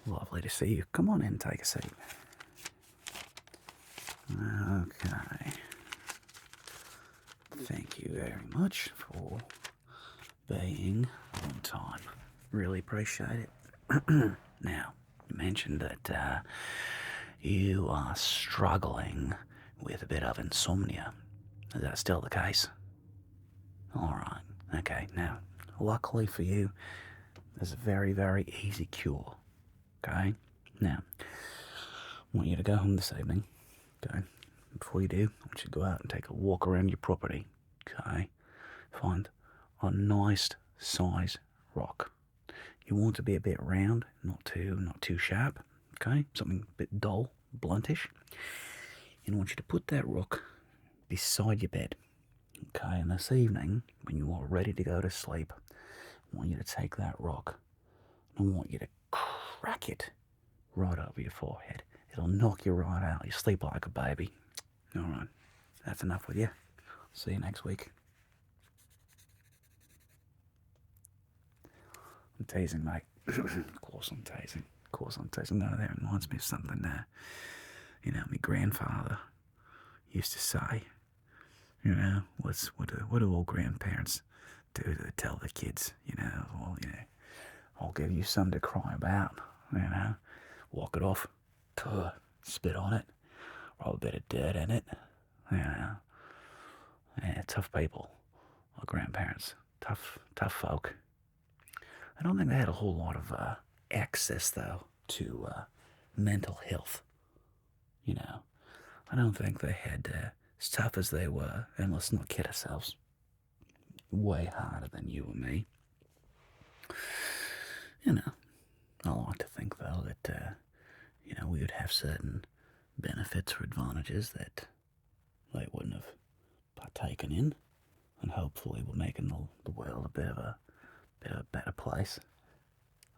Lovely to see you. Come on in, take a seat. Okay. Thank you very much for being on time. Really appreciate it. Now, you mentioned that you are struggling with a bit of insomnia. Is that still the case? Alright, okay. Now, luckily for you, there's a very, very easy cure. Okay? Now, I want you to go home this evening. Okay? Before you do, I want you to go out and take a walk around your property. Okay? Find a nice size rock. You want it to be a bit round, not too sharp. Okay? Something a bit dull, bluntish. And I want you to put that rock beside your bed. Okay? And this evening, when you are ready to go to sleep, I want you to take that rock and I want you to crack it right over your forehead. It'll knock you right out. You sleep like a baby. Alright, that's enough with you. See you next week. I'm teasing, mate. Of course I'm teasing. Of course I'm teasing. No, that reminds me of something my grandfather used to say. What do all grandparents do to tell the kids? I'll give you something to cry about. Walk it off, spit on it, roll a bit of dirt in it. Yeah, tough people, our grandparents, tough folk. I don't think they had a whole lot of access though to mental health. I don't think they had as tough as they were, and let's not kid ourselves, way harder than you or me. I like to think though that we would have certain benefits or advantages that they wouldn't have partaken in, and hopefully we're making the world a bit of a better place.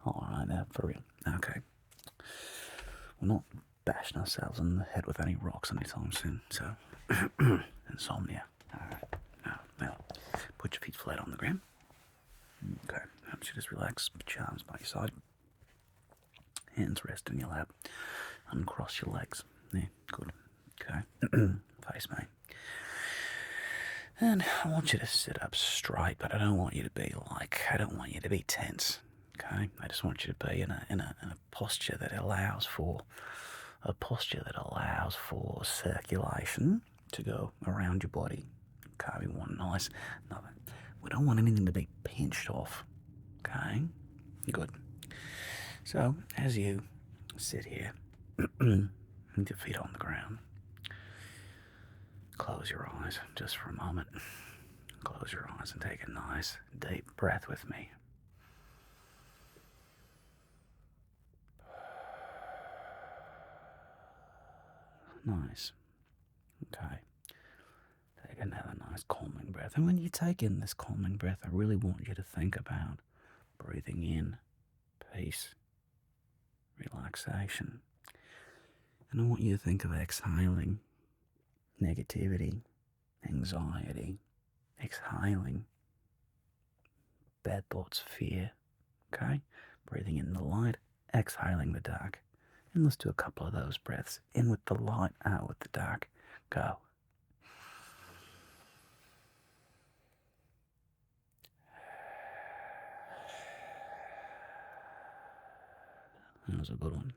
Alright, now for real. Okay. We're not bashing ourselves in the head with any rocks anytime soon, so insomnia. Alright. Now, put your feet flat on the ground. Okay. I want you to just relax, put your arms by your side. Hands rest in your lap. Uncross your legs. Yeah, good. Okay. Face me. And I want you to sit up straight, but I don't want you to be tense. Okay? I just want you to be in a posture that allows for circulation to go around your body. Okay, we want we don't want anything to be pinched off. Okay? Good. So, as you sit here, with your feet on the ground, close your eyes just for a moment. Close your eyes and take a nice, deep breath with me. Nice. Okay. Take another nice calming breath. And when you take in this calming breath, I really want you to think about breathing in peace, relaxation. And I want you to think of exhaling negativity, anxiety, exhaling bad thoughts, fear. Okay? Breathing in the light, exhaling the dark. And let's do a couple of those breaths. In with the light, out with the dark. Go. That was a good one.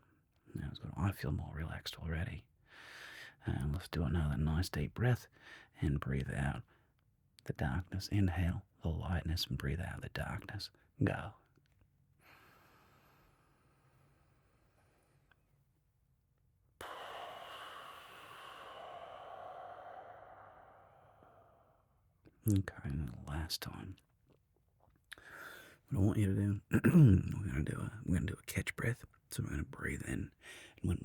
I feel more relaxed already. And let's do another nice deep breath and breathe out the darkness. Inhale the lightness and breathe out the darkness. Go. Okay, and the last time. What I want you to do, we're gonna do a catch breath. So we're gonna breathe in, and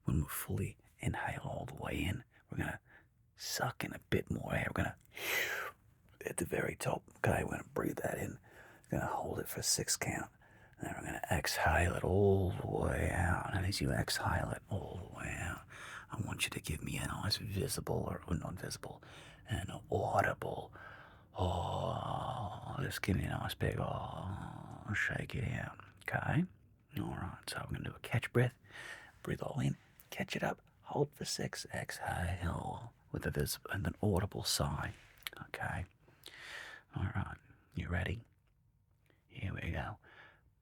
when we fully inhale all the way in, we're gonna suck in a bit more air. We're gonna at the very top. Okay, we're gonna breathe that in. We're gonna hold it for 6 count, and then we're gonna exhale it all the way out. And as you exhale it all the way out, I want you to give me a nice visible or not visible, an audible. Oh, just give me a nice big shake it out. Okay? Alright, so we're going to do a catch breath. Breathe all in, catch it up, hold for 6, exhale with an audible sigh. Okay. Alright, you ready? Here we go.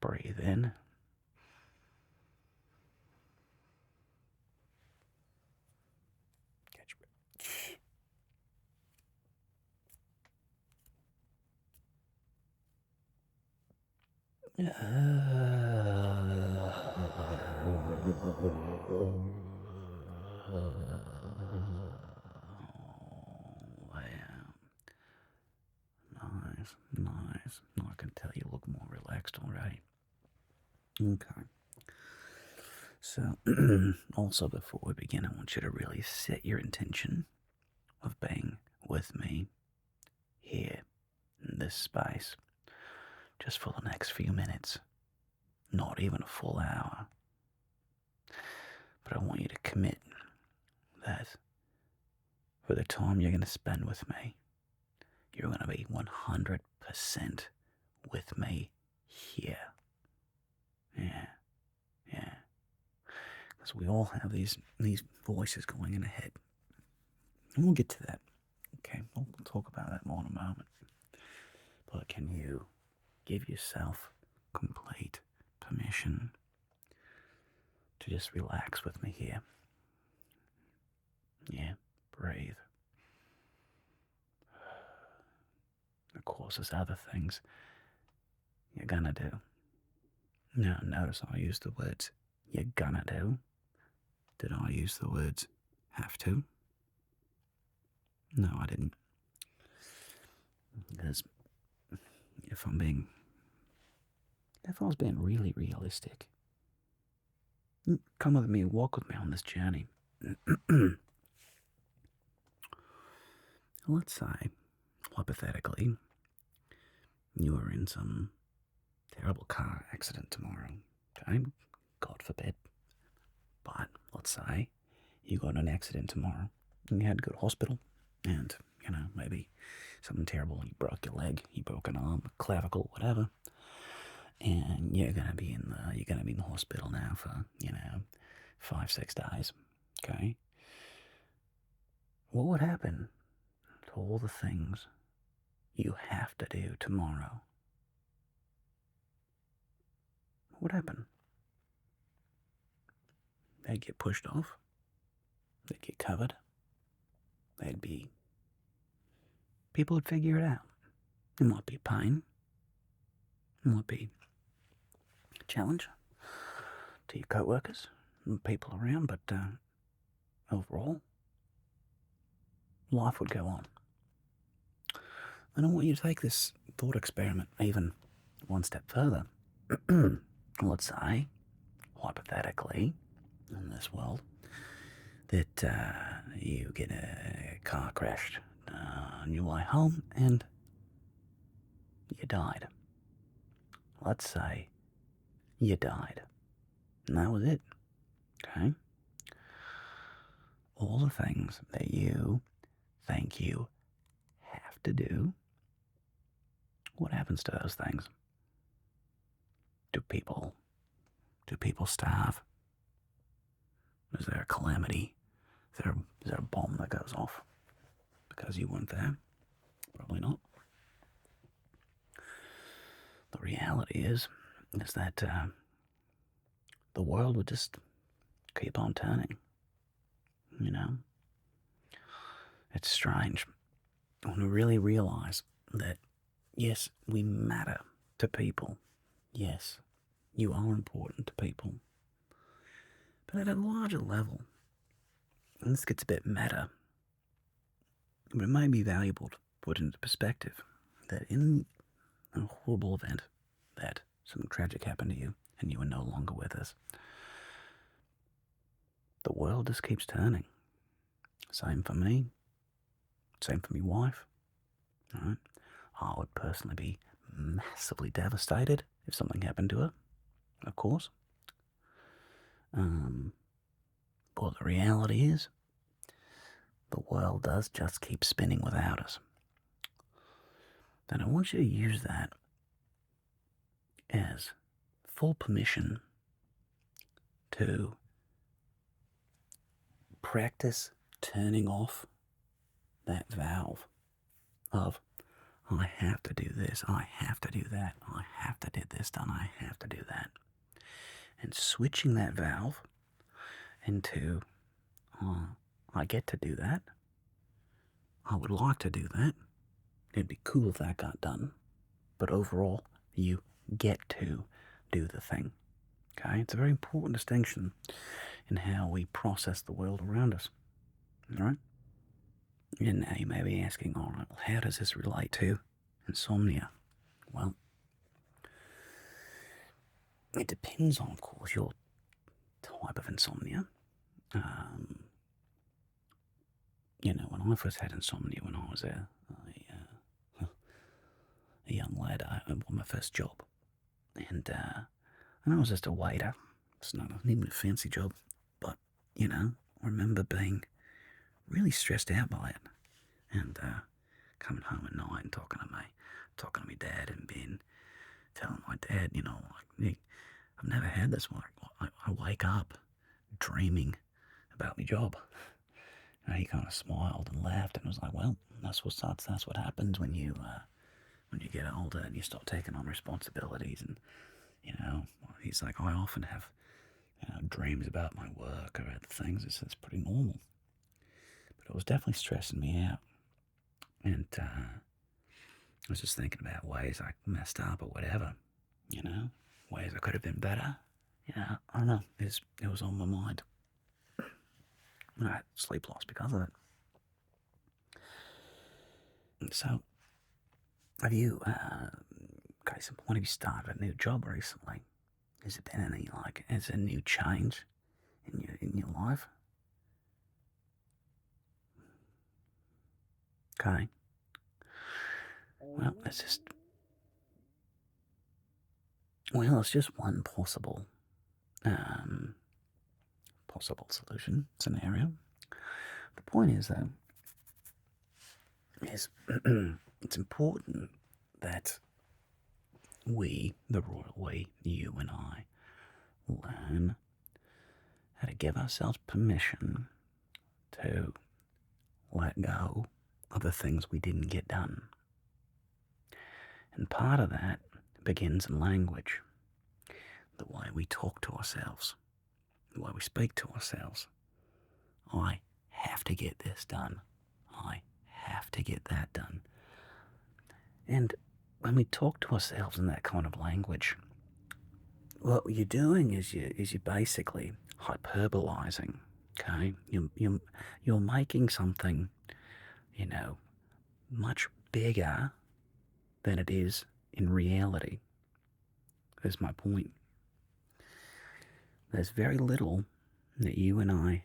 Breathe in. Catch breath. Nice. I can tell you look more relaxed already. Okay. So, also before we begin, I want you to really set your intention of being with me here in this space just for the next few minutes, not even a full hour. But I want you to commit that for the time you're going to spend with me, you're going to be 100% with me here. Yeah. Because we all have these voices going in our head. And we'll get to that. Okay, we'll talk about that more in a moment. But can you give yourself complete permission to just relax with me here? Yeah, breathe. Of course, there's other things you're gonna do. Now, notice I used the words you're gonna do. Did I use the words have to? No, I didn't. Because if I was being really realistic, come with me, walk with me on this journey. Let's say, hypothetically, you were in some terrible car accident tomorrow, okay? God forbid. But let's say you got in an accident tomorrow and you had to go to hospital and, maybe something terrible. You broke your leg, you broke an arm, clavicle, whatever. And you're gonna be in the hospital now for, 5-6 days. Okay? What would happen to all the things you have to do tomorrow? What would happen? They'd get pushed off. They'd get covered. People would figure it out. It might be pain. It might be a challenge to your co-workers and people around, but overall, life would go on. And I want you to take this thought experiment even one step further. Let's say, hypothetically, in this world, that you get a car crashed on your way home and you died. Let's say you died. And that was it. Okay? All the things that you think you have to do, what happens to those things? Do people starve? Is there a calamity? Is there a bomb that goes off because you weren't there? Probably not. The reality is that the world would just keep on turning. It's strange when we really realize that, yes, we matter to people. Yes, you are important to people. But at a larger level, and this gets a bit meta, but it may be valuable to put into perspective that in a horrible event, that something tragic happened to you and you are no longer with us, the world just keeps turning. Same for me. Same for my wife. Right? I would personally be massively devastated if something happened to her, of course. But the reality is, the world does just keep spinning without us. And I want you to use that as full permission to practice turning off that valve of, I have to do this, I have to do that, I have to get this done, I have to do that. And switching that valve into, I get to do that, I would like to do that, it'd be cool if that got done, but overall, you get to do the thing. Okay? It's a very important distinction in how we process the world around us. All right? And now you may be asking, all right, well, how does this relate to insomnia? Well, it depends on, of course, your type of insomnia. When I first had insomnia when I was a young lad, I had my first job. And I was just a waiter. It's not even a fancy job. But, I remember being really stressed out by it. And coming home at night and talking to my dad and Ben, telling my dad, like, I've never had this one. I wake up dreaming about my job. And he kind of smiled and laughed and was like, well, that's what happens when you get older and you start taking on responsibilities. And, he's like, I often have dreams about my work or other things. It's pretty normal. But it was definitely stressing me out. And I was just thinking about ways I messed up or whatever, ways I could have been better. I don't know. It was on my mind. And I had sleep loss because of it. And so, have you, when have you started a new job recently? Has it been any, has a new change in your life? Okay. Well, it's just one possible solution scenario. The point is, though, it's important that we, the royal we, you and I, learn how to give ourselves permission to let go of the things we didn't get done. And part of that begins in language, the way we talk to ourselves, the way we speak to ourselves. I have to get this done. I have to get that done. And when we talk to ourselves in that kind of language, what you're doing is you're basically hyperbolizing. Okay, you're making something, much bigger than it is in reality. That's my point. There's very little that you and I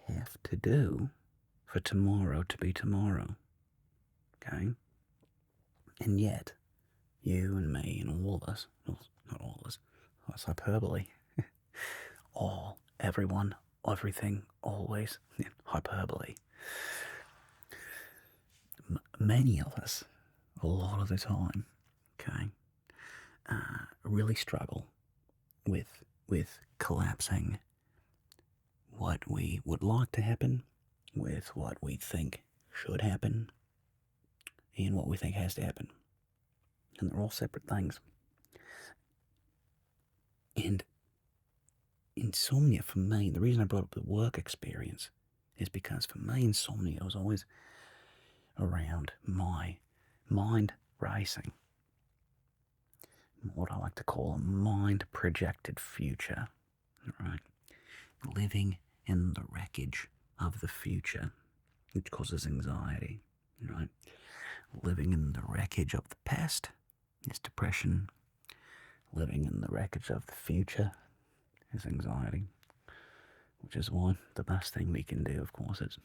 have to do for tomorrow to be tomorrow. Okay? And yet, you and me and all of us, well, not all of us, that's hyperbole. All, everyone, everything, always, hyperbole. Many of us, a lot of the time, okay, really struggle with collapsing what we would like to happen with what we think should happen and what we think has to happen. And they're all separate things. And insomnia for me, the reason I brought up the work experience is because for me, insomnia was always around my mind racing. What I like to call a mind-projected future. Right? Living in the wreckage of the future, which causes anxiety. Right? Living in the wreckage of the past is depression. Living in the wreckage of the future is anxiety. Which is why the best thing we can do, of course, is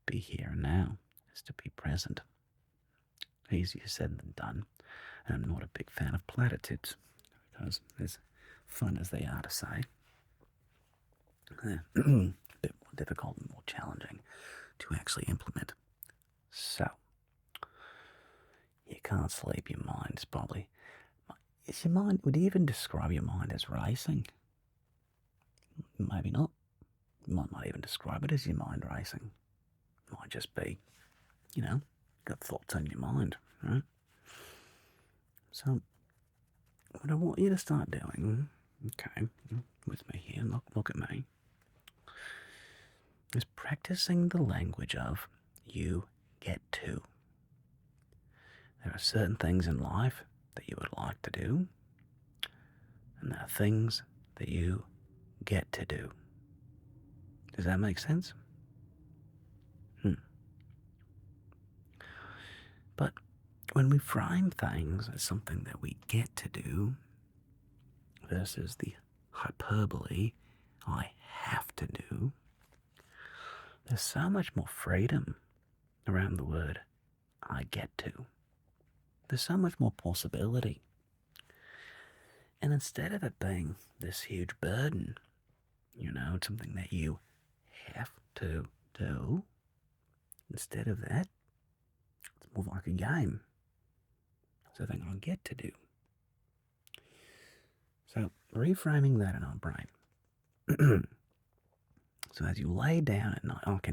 be here and now, is to be present. Easier said than done. And I'm not a big fan of platitudes, because as fun as they are to say, they're a bit more difficult and more challenging to actually implement. So, you can't sleep, your mind's probably... Is your mind... Would you even describe your mind as racing? Maybe not. You might not even describe it as your mind racing. It might just be, got thoughts on your mind, right? So, what I want you to start doing, okay, with me here, look at me, is practicing the language of you get to. There are certain things in life that you would like to do, and there are things that you get to do. Does that make sense? But when we frame things as something that we get to do versus the hyperbole, I have to do, there's so much more freedom around the word I get to. There's so much more possibility. And instead of it being this huge burden, something that you have to do, instead of that, it's more like a game. It's something I get to do. So reframing that in our brain. So as you lay down at night, okay,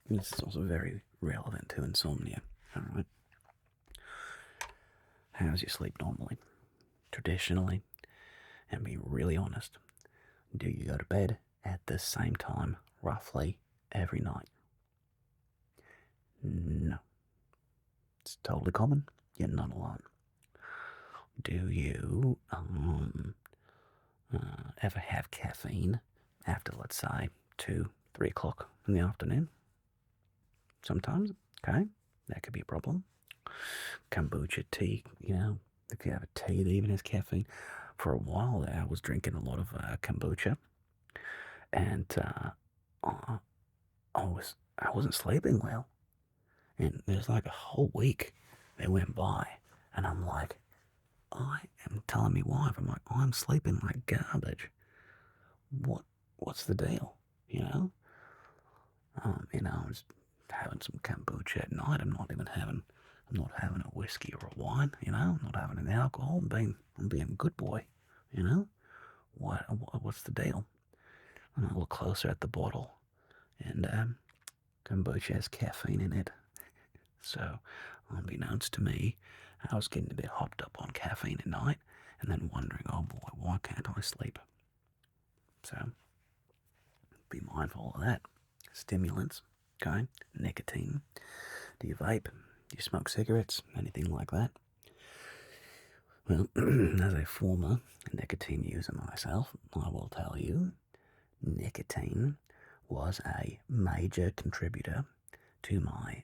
this is also very relevant to insomnia, all right? How's your sleep normally? Traditionally, and be really honest, do you go to bed at the same time, roughly, every night? No. It's totally common. You're not alone. Do you ever have caffeine after, let's say, 2, 3 o'clock in the afternoon? Sometimes, okay, that could be a problem. Kombucha tea, if you have a tea that even has caffeine. For a while there, I was drinking a lot of kombucha, and I wasn't sleeping well. And there's like a whole week that went by, and I'm like, I am telling me wife, I'm like, I'm sleeping like garbage. What's the deal? I'm just having some kombucha at night. I'm not having a whiskey or a wine. I'm not having an alcohol. I'm being a good boy. What's the deal? And I look closer at the bottle, and kombucha has caffeine in it. So, unbeknownst to me, I was getting a bit hopped up on caffeine at night, and then wondering, oh boy, why can't I sleep? So, be mindful of that. Stimulants, okay? Nicotine. Do you vape? Do you smoke cigarettes? Anything like that? Well, as a former nicotine user myself, I will tell you, nicotine was a major contributor to my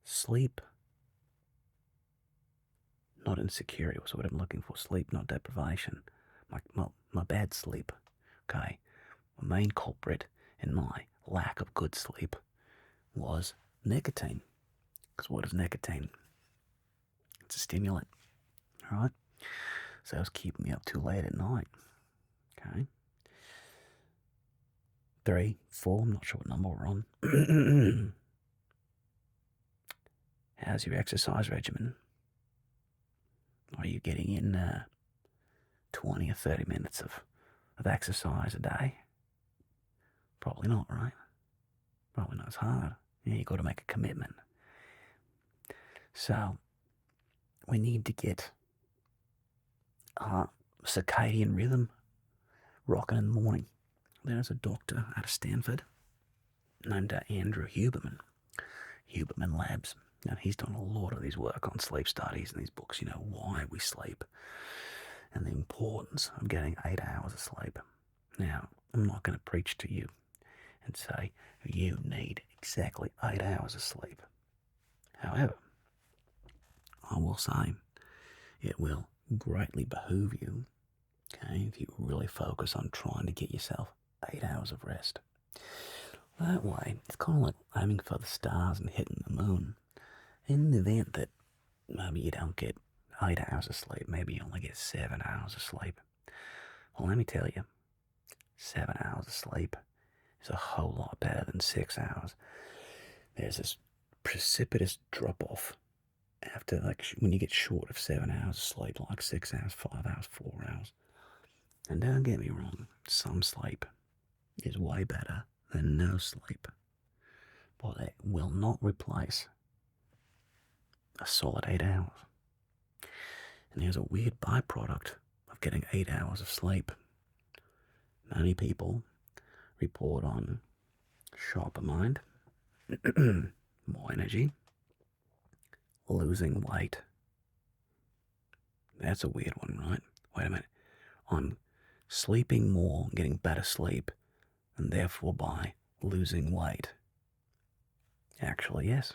sleep. Not insecurity was what I'm looking for. Sleep, not deprivation. My bad sleep. Okay. The main culprit in my lack of good sleep was nicotine. Because what is nicotine? It's a stimulant. Alright? So it was keeping me up too late at night. Okay. 3, 4, I'm not sure what number we're on. How's your exercise regimen? Are you getting in 20 or 30 minutes of exercise a day? Probably not, right? Probably not as hard. You've got to make a commitment. So, we need to get circadian rhythm rocking in the morning. There's a doctor out of Stanford named Andrew Huberman Labs. Now, he's done a lot of his work on sleep studies and these books, why we sleep and the importance of getting 8 hours of sleep. Now, I'm not going to preach to you and say you need exactly 8 hours of sleep. However, I will say it will greatly behoove you, okay, if you really focus on trying to get yourself 8 hours of rest. That way, it's kind of like aiming for the stars and hitting the moon. In the event that maybe you don't get 8 hours of sleep, maybe you only get 7 hours of sleep. Well, let me tell you, 7 hours of sleep is a whole lot better than 6 hours. There's this precipitous drop-off after, when you get short of 7 hours of sleep, like 6 hours, 5 hours, 4 hours. And don't get me wrong, some sleep is way better than no sleep, but it will not replace a solid 8 hours. And here's a weird byproduct of getting 8 hours of sleep. Many people report on sharper mind, more energy, losing weight. That's a weird one, right? Wait a minute. On sleeping more, getting better sleep, and therefore by losing weight. Actually, yes.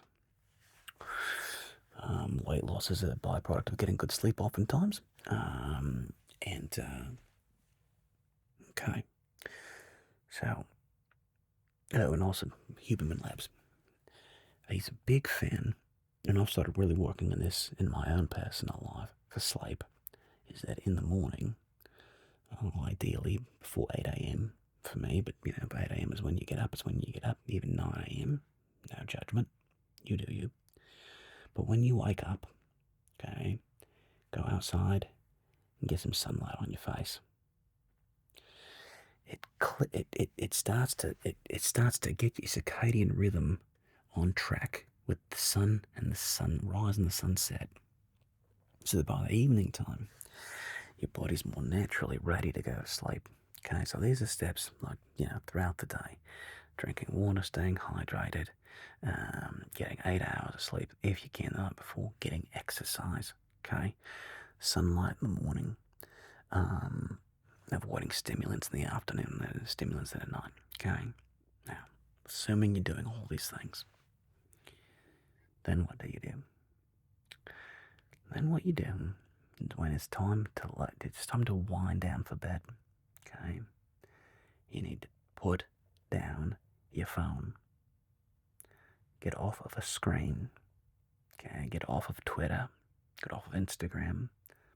Weight loss is a byproduct of getting good sleep oftentimes. Okay. So, and also Huberman Labs. He's a big fan, and I've started really working on this in my own personal life for sleep, is that in the morning, ideally before 8 a.m. for me, but 8 a.m. is when you get up, it's when you get up, even 9 a.m., no judgment, you do you. But when you wake up, okay, go outside and get some sunlight on your face. It starts to get your circadian rhythm on track with the sun and the sunrise and the sunset. So that by the evening time, your body's more naturally ready to go to sleep. Okay, so these are steps like, throughout the day. Drinking water, staying hydrated, getting 8 hours of sleep if you can the night before, getting exercise, okay? Sunlight in the morning, avoiding stimulants in the afternoon and stimulants at night, okay? Now, assuming you're doing all these things, then what do you do? Then what you do is when it's time to wind down for bed, okay? You need to put down your phone. Get off of a screen, okay? Get off of Twitter, get off of Instagram,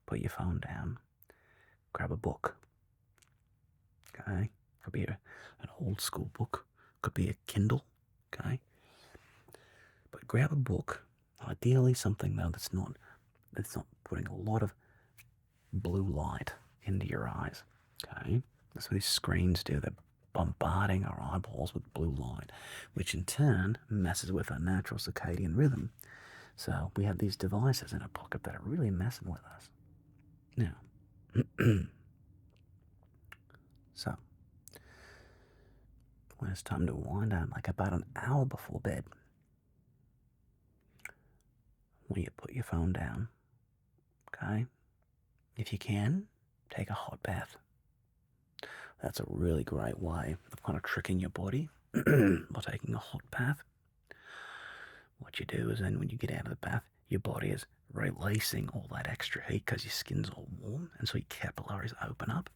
put your phone down, grab a book, okay? Could be an old school book, could be a Kindle, okay? But grab a book, ideally something though that's not putting a lot of blue light into your eyes, okay? That's what these screens do. They're bombarding our eyeballs with blue light, which in turn messes with our natural circadian rhythm. So we have these devices in our pocket that are really messing with us. Now, so when it's time to wind down, like about an hour before bed, when you put your phone down, okay? If you can, take a hot bath. That's a really great way of kind of tricking your body by taking a hot bath. What you do is then when you get out of the bath, your body is releasing all that extra heat because your skin's all warm, and so your capillaries open up.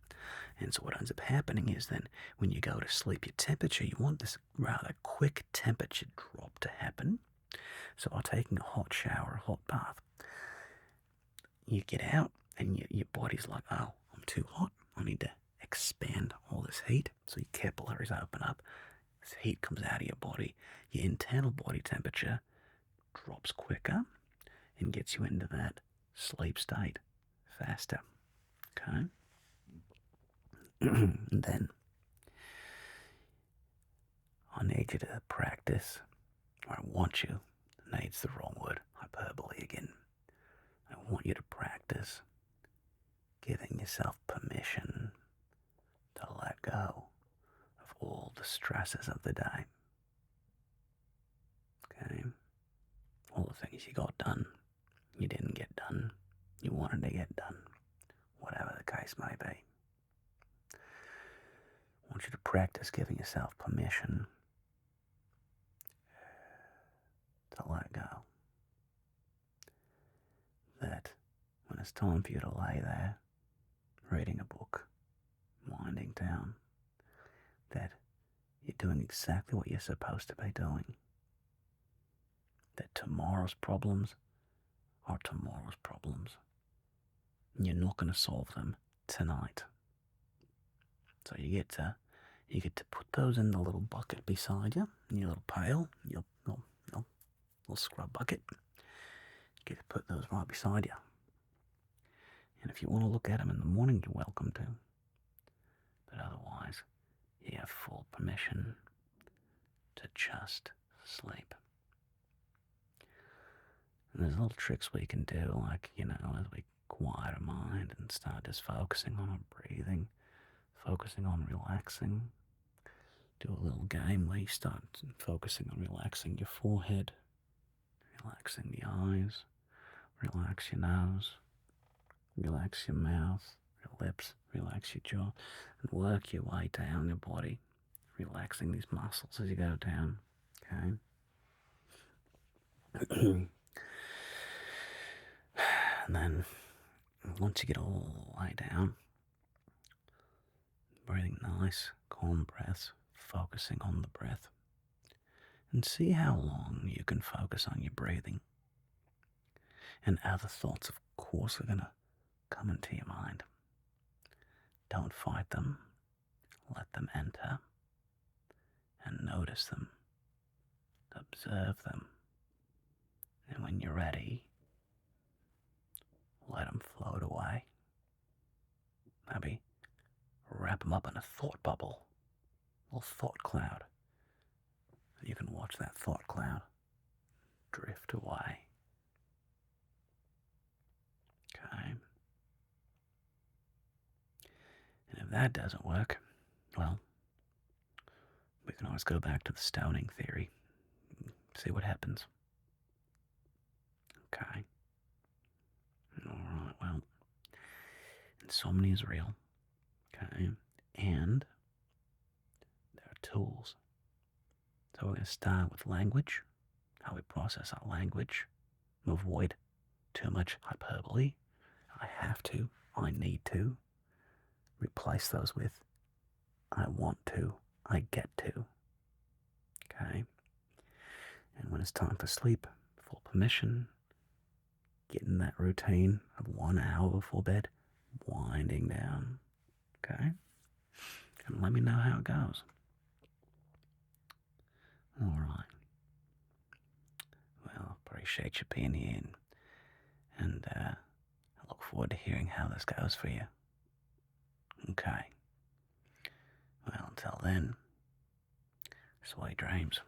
And so what ends up happening is then when you go to sleep, your temperature, you want this rather quick temperature drop to happen. So by taking a hot shower, a hot bath, you get out and your body's like, oh, I'm too hot. I need to expand all this heat. So your capillaries open up. This heat comes out of your body. Your internal body temperature drops quicker and gets you into that sleep state faster. Okay? And then I need you to practice, or I want you, needs the wrong word, hyperbole again. I want you to practice giving yourself permission to let go of all the stresses of the day. Okay? All the things you got done, you didn't get done, you wanted to get done, whatever the case may be. I want you to practice giving yourself permission to let go. That when it's time for you to lay there, reading a book, winding down, that you're doing exactly what you're supposed to be doing. That tomorrow's problems are tomorrow's problems. And you're not going to solve them tonight. So you get to put those in the little bucket beside you, in your little pail, your little scrub bucket. You get to put those right beside you. And if you want to look at them in the morning, you're welcome to. You have full permission to just sleep. And there's little tricks we can do, like, as we quiet our mind and start just focusing on our breathing, focusing on relaxing. Do a little game where you start focusing on relaxing your forehead, relaxing the eyes, relax your nose, relax your mouth, your lips, relax your jaw, and work your way down your body, relaxing these muscles as you go down, okay? And then, once you get all the way down, breathing nice, calm breaths, focusing on the breath, and see how long you can focus on your breathing. And other thoughts, of course, are going to come into your mind. Don't fight them. Let them enter. And notice them. Observe them. And when you're ready, let them float away. Maybe wrap them up in a thought bubble, a little thought cloud. You can watch that thought cloud drift away. Okay. And if that doesn't work, well, we can always go back to the stoning theory. See what happens. Okay. Alright, well, insomnia is real. Okay. And there are tools. So we're going to start with language, how we process our language, avoid too much hyperbole. I have to, I need to. Replace those with I want to, I get to. Okay? And when it's time for sleep, full permission, get in that routine of 1 hour before bed, winding down. Okay? And let me know how it goes. Alright. Well, appreciate you being here, and I look forward to hearing how this goes for you. Okay. Well, until then, sweet dreams.